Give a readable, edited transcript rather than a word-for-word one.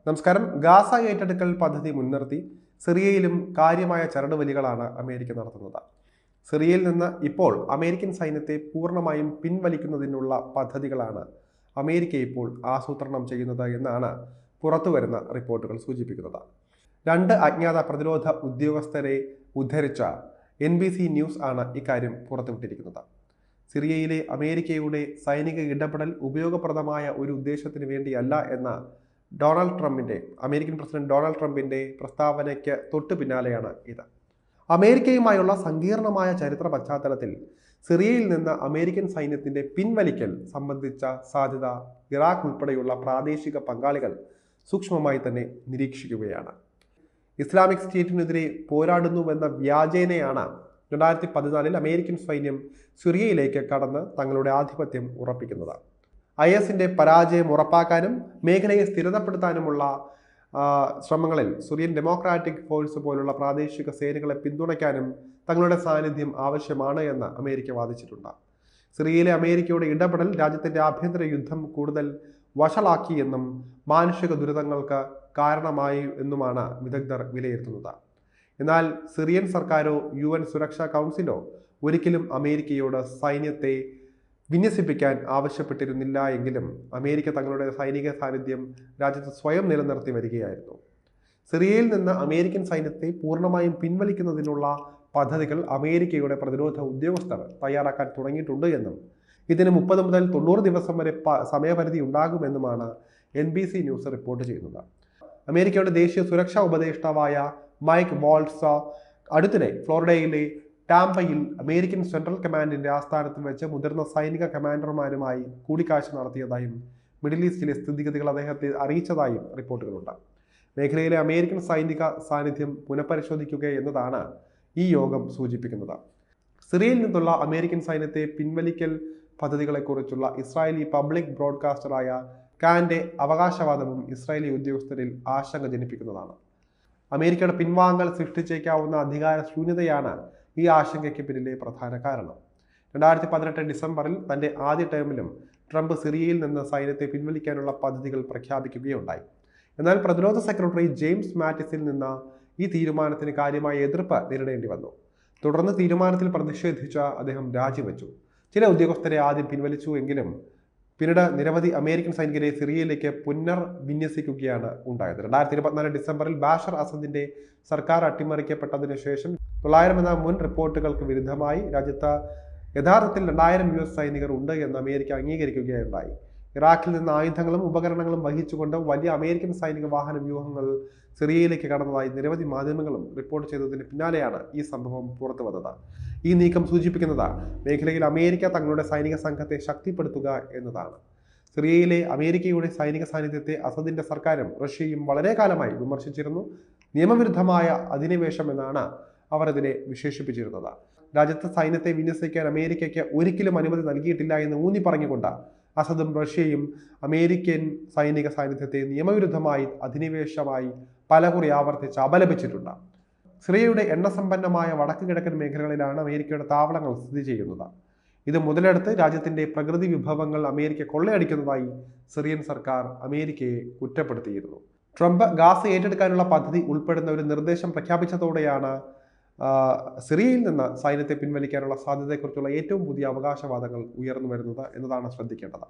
നമസ്കാരം. ഗാസ ഏറ്റെടുക്കൽ പദ്ധതി മുൻനിർത്തി സിറിയയിലും കാര്യമായ ചരടുവലികളാണ് അമേരിക്ക നടത്തുന്നത്. സിറിയയിൽ നിന്ന് ഇപ്പോൾ അമേരിക്കൻ സൈന്യത്തെ പൂർണ്ണമായും പിൻവലിക്കുന്നതിനുള്ള പദ്ധതികളാണ് അമേരിക്ക ഇപ്പോൾ ആസൂത്രണം ചെയ്യുന്നത് എന്നാണ് പുറത്തുവരുന്ന റിപ്പോർട്ടുകൾ സൂചിപ്പിക്കുന്നത്. രണ്ട് അജ്ഞാത പ്രതിരോധ ഉദ്യോഗസ്ഥരെ ഉദ്ധരിച്ച NBC ന്യൂസ് ആണ് ഇക്കാര്യം പുറത്തുവിട്ടിരിക്കുന്നത്. സിറിയയിലെ അമേരിക്കയുടെ സൈനിക ഇടപെടൽ ഉപയോഗപ്രദമായ ഒരു ഉദ്ദേശത്തിന് വേണ്ടിയല്ല എന്ന അമേരിക്കൻ പ്രസിഡന്റ് ഡൊണാൾഡ് ട്രംപിന്റെ പ്രസ്താവനയ്ക്ക് തൊട്ടു പിന്നാലെയാണ് ഇത്. അമേരിക്കയുമായുള്ള സങ്കീർണമായ ചരിത്ര പശ്ചാത്തലത്തിൽ സിറിയയിൽ നിന്ന് അമേരിക്കൻ സൈന്യത്തിന്റെ പിൻവലിക്കൽ സംബന്ധിച്ച സാധ്യത ഇറാഖ് ഉൾപ്പെടെയുള്ള പ്രാദേശിക പങ്കാളികൾ സൂക്ഷ്മമായി തന്നെ നിരീക്ഷിക്കുകയാണ്. ഇസ്ലാമിക് സ്റ്റേറ്റിനെതിരെ പോരാടുന്നുവെന്ന വ്യാജേനയാണ് 2014 അമേരിക്കൻ സൈന്യം സിറിയയിലേക്ക് കടന്ന് തങ്ങളുടെ ആധിപത്യം ഉറപ്പിക്കുന്നത്. ISന്റെ പരാജയം ഉറപ്പാക്കാനും മേഖലയെ സ്ഥിരതപ്പെടുത്താനുമുള്ള ശ്രമങ്ങളിൽ സിറിയൻ ഡെമോക്രാറ്റിക് ഫോഴ്സ് പോലുള്ള പ്രാദേശിക സേനകളെ പിന്തുണയ്ക്കാനും തങ്ങളുടെ സാന്നിധ്യം ആവശ്യമാണ് എന്ന് അമേരിക്ക വാദിച്ചിട്ടുണ്ട്. സിറിയയിലെ അമേരിക്കയുടെ ഇടപെടൽ രാജ്യത്തിന്റെ ആഭ്യന്തര യുദ്ധം കൂടുതൽ വഷളാക്കിയെന്നും മാനുഷിക ദുരിതങ്ങൾക്ക് കാരണമായി എന്നുമാണ് വിദഗ്ധർ വിലയിരുത്തുന്നത്. എന്നാൽ സിറിയൻ സർക്കാരോ UN സുരക്ഷാ കൗൺസിലോ ഒരിക്കലും അമേരിക്കയോട് സൈന്യത്തെ വിന്യസിപ്പിക്കാൻ ആവശ്യപ്പെട്ടിരുന്നില്ല എങ്കിലും അമേരിക്ക തങ്ങളുടെ സൈനിക സാന്നിധ്യം രാജ്യത്ത് സ്വയം നിലനിർത്തി വരികയായിരുന്നു. സിറിയയിൽ നിന്ന് അമേരിക്കൻ സൈന്യത്തെ പൂർണ്ണമായും പിൻവലിക്കുന്നതിനുള്ള പദ്ധതികൾ അമേരിക്കയുടെ പ്രതിരോധ ഉദ്യോഗസ്ഥർ തയ്യാറാക്കാൻ തുടങ്ങിയിട്ടുണ്ട് എന്നും ഇതിന് 30 മുതൽ 90 ദിവസം വരെ സമയപരിധി ഉണ്ടാകുമെന്നുമാണ് NBC ന്യൂസ് റിപ്പോർട്ട് ചെയ്യുന്നത്. അമേരിക്കയുടെ ദേശീയ സുരക്ഷാ ഉപദേഷ്ടാവായ മൈക്ക് വാൾട്സ് അടുത്തിടെ ഫ്ലോറിഡയിലെ ടാംപയിൽ അമേരിക്കൻ സെൻട്രൽ കമാൻഡിന്റെ ആസ്ഥാനത്ത് വെച്ച് മുതിർന്ന സൈനിക കമാൻഡർമാരുമായി കൂടിക്കാഴ്ച നടത്തിയതായും മിഡിൽ ഈസ്റ്റിലെ സ്ഥിതിഗതികൾ അദ്ദേഹത്തെ അറിയിച്ചതായും റിപ്പോർട്ടുകളുണ്ട്. മേഖലയിലെ അമേരിക്കൻ സൈനിക സാന്നിധ്യം പുനഃപരിശോധിക്കുക എന്നതാണ് ഈ യോഗം സൂചിപ്പിക്കുന്നത്. സിറിയയിൽ നിന്നുള്ള അമേരിക്കൻ സൈന്യത്തെ പിൻവലിക്കൽ പദ്ധതികളെക്കുറിച്ചുള്ള ഇസ്രായേലി പബ്ലിക് ബ്രോഡ്കാസ്റ്ററായ കാന്റെ അവകാശവാദവും ഇസ്രായേലി ഉദ്യോഗസ്ഥരിൽ ആശങ്ക ജനിപ്പിക്കുന്നതാണ്. അമേരിക്കയുടെ പിൻവാങ്ങൽ സൃഷ്ടിച്ചേക്കാവുന്ന അധികാര ശൂന്യതയാണ് ഈ ആശങ്കയ്ക്ക് പിന്നിലെ പ്രധാന കാരണം. 2018 ഡിസംബറിൽ തന്റെ ആദ്യ ടേമിലും ട്രംപ് സിറിയയിൽ നിന്ന് സൈന്യത്തെ പിൻവലിക്കാനുള്ള പദ്ധതികൾ പ്രഖ്യാപിക്കുകയുണ്ടായി. എന്നാൽ പ്രതിരോധ സെക്രട്ടറി ജെയിംസ് മാറ്റിസിൽ നിന്ന് ഈ തീരുമാനത്തിന് കാര്യമായ എതിർപ്പ് നേരിടേണ്ടി വന്നു. തുടർന്ന് തീരുമാനത്തിൽ പ്രതിഷേധിച്ച അദ്ദേഹം രാജിവെച്ചു. ചില ഉദ്യോഗസ്ഥരെ ആദ്യം പിൻവലിച്ചു എങ്കിലും പിന്നീട് നിരവധി അമേരിക്കൻ സൈനികരെ സിറിയയിലേക്ക് പുനർവിന്യസിക്കുകയാണ് ഉണ്ടായത്. 2024 ഡിസംബറിൽ ബാഷർ അസദിന്റെ സർക്കാർ അട്ടിമറിക്കപ്പെട്ടതിനു ശേഷം 900 എന്ന മുൻ റിപ്പോർട്ടുകൾക്ക് വിരുദ്ധമായി രാജ്യത്ത് യഥാർത്ഥത്തിൽ 2000 US സൈനികർ ഉണ്ട് എന്ന് അമേരിക്ക അംഗീകരിക്കുകയുണ്ടായി. ഇറാഖിൽ നിന്ന് ആയുധങ്ങളും ഉപകരണങ്ങളും വഹിച്ചുകൊണ്ട് വലിയ അമേരിക്കൻ സൈനിക വാഹന വ്യൂഹങ്ങൾ സിറിയയിലേക്ക് കടന്നതായി നിരവധി മാധ്യമങ്ങളും റിപ്പോർട്ട് ചെയ്തതിന് പിന്നാലെയാണ് ഈ സംഭവം പുറത്തു വന്നത്. ഈ നീക്കം സൂചിപ്പിക്കുന്നത് മേഖലയിൽ അമേരിക്ക തങ്ങളുടെ സൈനിക സംഘത്തെ ശക്തിപ്പെടുത്തുക എന്നതാണ്. സിറിയയിലെ അമേരിക്കയുടെ സൈനിക സാന്നിധ്യത്തെ അസദിന്റെ സർക്കാരും റഷ്യയും വളരെ കാലമായി വിമർശിച്ചിരുന്നു. നിയമവിരുദ്ധമായ അധിനിവേശം എന്നാണ് അവർ ഇതിനെ വിശേഷിപ്പിച്ചിരുന്നത്. രാജ്യത്തെ സൈന്യത്തെ വിന്യസിക്കാൻ അമേരിക്കയ്ക്ക് ഒരിക്കലും അനുമതി നൽകിയിട്ടില്ല എന്ന് ഊന്നി പറഞ്ഞുകൊണ്ട് അസദും റഷ്യയും അമേരിക്കൻ സൈനിക സാന്നിധ്യത്തെ നിയമവിരുദ്ധമായി അധിനിവേശമായി പലകുറി ആവർത്തിച്ച് അപലപിച്ചിട്ടുണ്ട്. സിറിയയുടെ എണ്ണസമ്പന്നമായ വടക്ക് കിഴക്കൻ മേഖലകളിലാണ് അമേരിക്കയുടെ താവളങ്ങൾ സ്ഥിതി ചെയ്യുന്നത്. ഇത് മുതലെടുത്ത് രാജ്യത്തിന്റെ പ്രകൃതി വിഭവങ്ങൾ അമേരിക്ക കൊള്ളയടിക്കുന്നതായി സിറിയൻ സർക്കാർ അമേരിക്കയെ കുറ്റപ്പെടുത്തിയിരുന്നു. ട്രംപ് ഗാസ ഏറ്റെടുക്കാനുള്ള പദ്ധതി ഉൾപ്പെടുന്ന ഒരു നിർദ്ദേശം പ്രഖ്യാപിച്ചതോടെയാണ് സിറിയയിൽ നിന്ന് സൈന്യത്തെ പിൻവലിക്കാനുള്ള സാധ്യതയെക്കുറിച്ചുള്ള ഏറ്റവും പുതിയ അവകാശവാദങ്ങൾ ഉയർന്നു വരുന്നത് എന്നതാണ് ശ്രദ്ധിക്കേണ്ടത്.